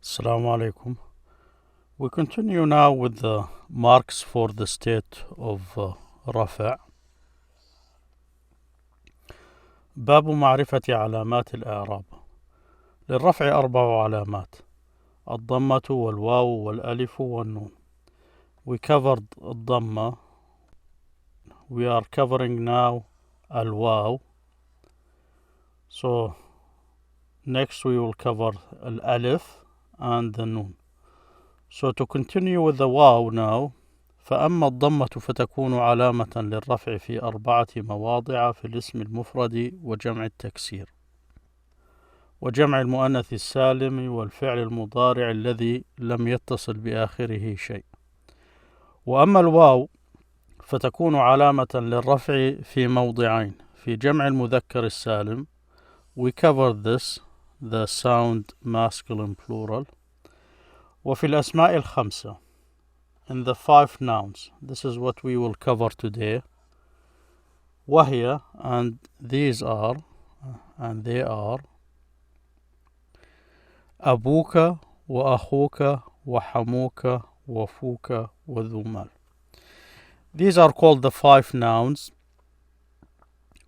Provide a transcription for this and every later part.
Assalamu alaikum. We continue now with the marks for the state of رفع. باب معرفة علامات الإعراب. للرفع 4 علامات: الضمة والواو والألف والنون. We covered الضمة. We are covering now الواو. So next we will cover الألف and the noon. So to continue with the واو now. فأما الضمة فتكون علامة للرفع في 4 مواضع في الاسم المفرد وجمع التكسير وجمع المؤنث السالم والفعل المضارع الذي لم يتصل بآخره شيء. وأما الواو فتكون علامة للرفع في موضعين: في جمع المذكر السالم. We covered this, the sound masculine plural. وفي الأسماء الخمسة, in the 5 nouns. This is what we will cover today. وهي, and these are, and they are: أبوك وأخوك وحموك وفوك وذو مال. These are called the 5 nouns.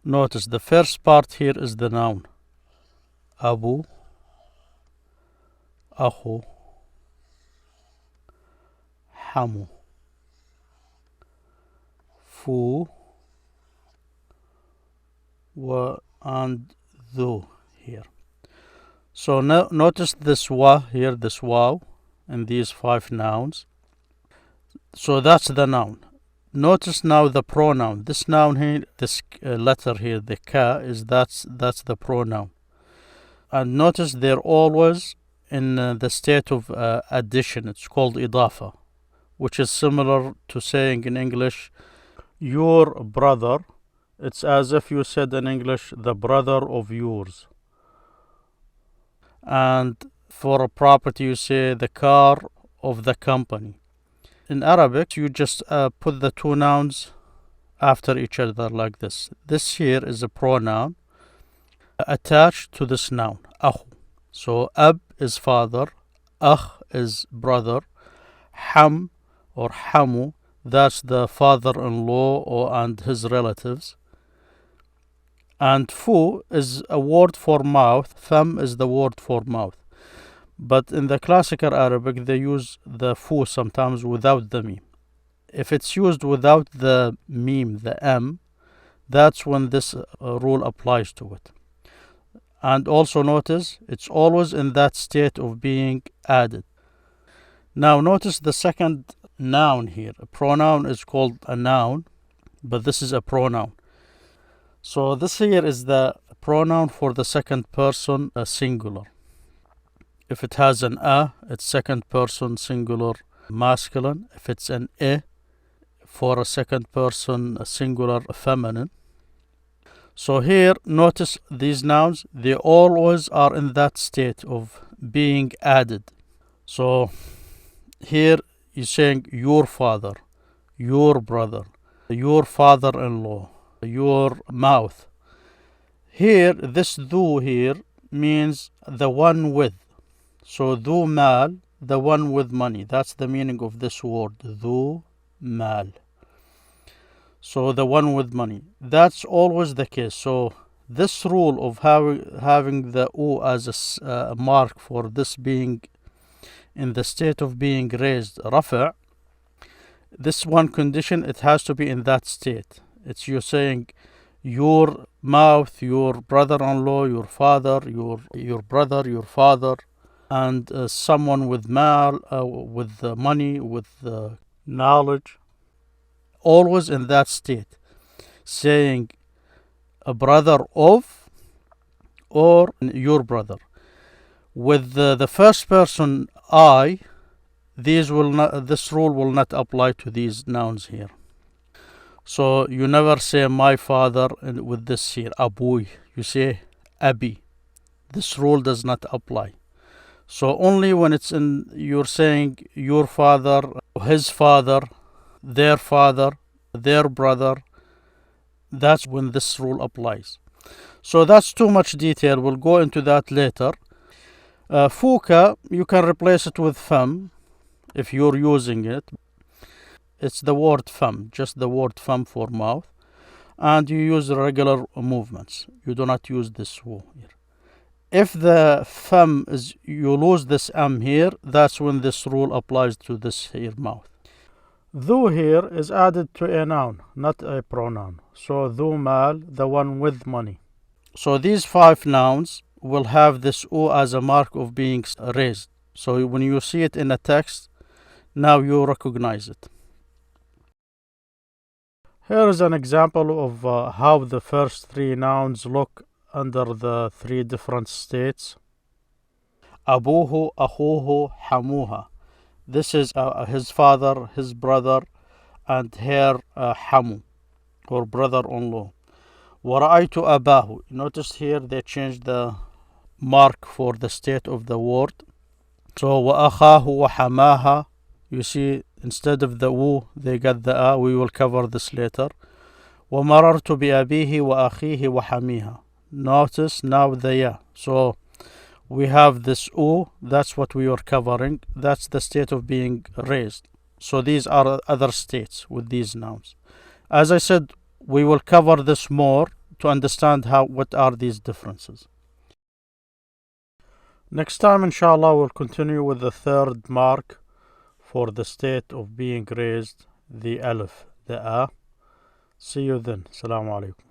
Notice the first part here is the noun. أبو, أخو, حمو, فو, and ذو here. So notice this wa here, this waw in these 5 nouns. So that's the noun. Notice now the pronoun. This noun here, this letter here, the ka, is that's the pronoun. And notice they're always in the state of addition. It's called idafa, which is similar to saying in English, your brother. It's as if you said in English, the brother of yours. And for a property, you say the car of the company. In Arabic, you just put the 2 nouns after each other like this. This here is a pronoun attached to this noun, أخو. So ab is father, أخ is brother, ham or hamu, that's the father-in-law and his relatives. And fu is a word for mouth, fam is the word for mouth. But in the classical Arabic, they use the fu sometimes without the meme. If it's used without the meme, the m, that's when this rule applies to it. And also notice, it's always in that state of being added. Now notice the second noun here. A pronoun is called a noun, but this is a pronoun. So this here is the pronoun for the second person singular. If it has an a, it's second person singular masculine. If it's an e, for a second person singular feminine. So here, notice these nouns, they always are in that state of being added. So here you're saying your father, your brother, your father-in-law, your mouth. Here, this dhu here means the one with. So dhu mal, the one with money. That's the meaning of this word, dhu mal. So the one with money. That's always the case. So this rule of having the u as a mark for this being in the state of being raised, rafa', this one condition, it has to be in that state. It's you saying your mouth, your brother-in-law, your father, your brother, your father, and someone with mal, with money, with knowledge, always in that state, saying a brother of or your brother. With the first person I, this rule will not apply to these nouns here. So you never say my father with this here, abuy. You say abi. This rule does not apply. So only when it's in, you're saying your father, his father, their brother, that's when this rule applies. So that's too much detail. We'll go into that later. Fuka, you can replace it with fam if you're using it. It's the word fam, just the word fam for mouth. And you use regular movements. You do not use this wo here. If the fam is, you lose this m here, that's when this rule applies to this here mouth. Dhu here is added to a noun, not a pronoun. So dhu mal, the one with money. So these 5 nouns will have this u as a mark of being raised. So when you see it in a text, now you recognize it. Here is an example of how the first 3 nouns look under the 3 different states. Abuhu, akhuhu, hamuha. This is his father, his brother, and her hamu, or brother-in-law. Wara'aytu abahu. Notice here they changed the mark for the state of the word. So wa'akhahu wa hamaha. You see, instead of the wu, they got the a. We will cover this later. وَمَرَرْتُ بِأَبِيهِ وَأَخِيهِ وَحَمِيهَا. Notice now the ya. So we have this u, that's what we were covering. That's the state of being raised. So these are other states with these nouns. As I said, we will cover this more to understand what are these differences. Next time, inshallah, we'll continue with the 3rd mark for the state of being raised, the alif, the a. See you then. Assalamu alaikum.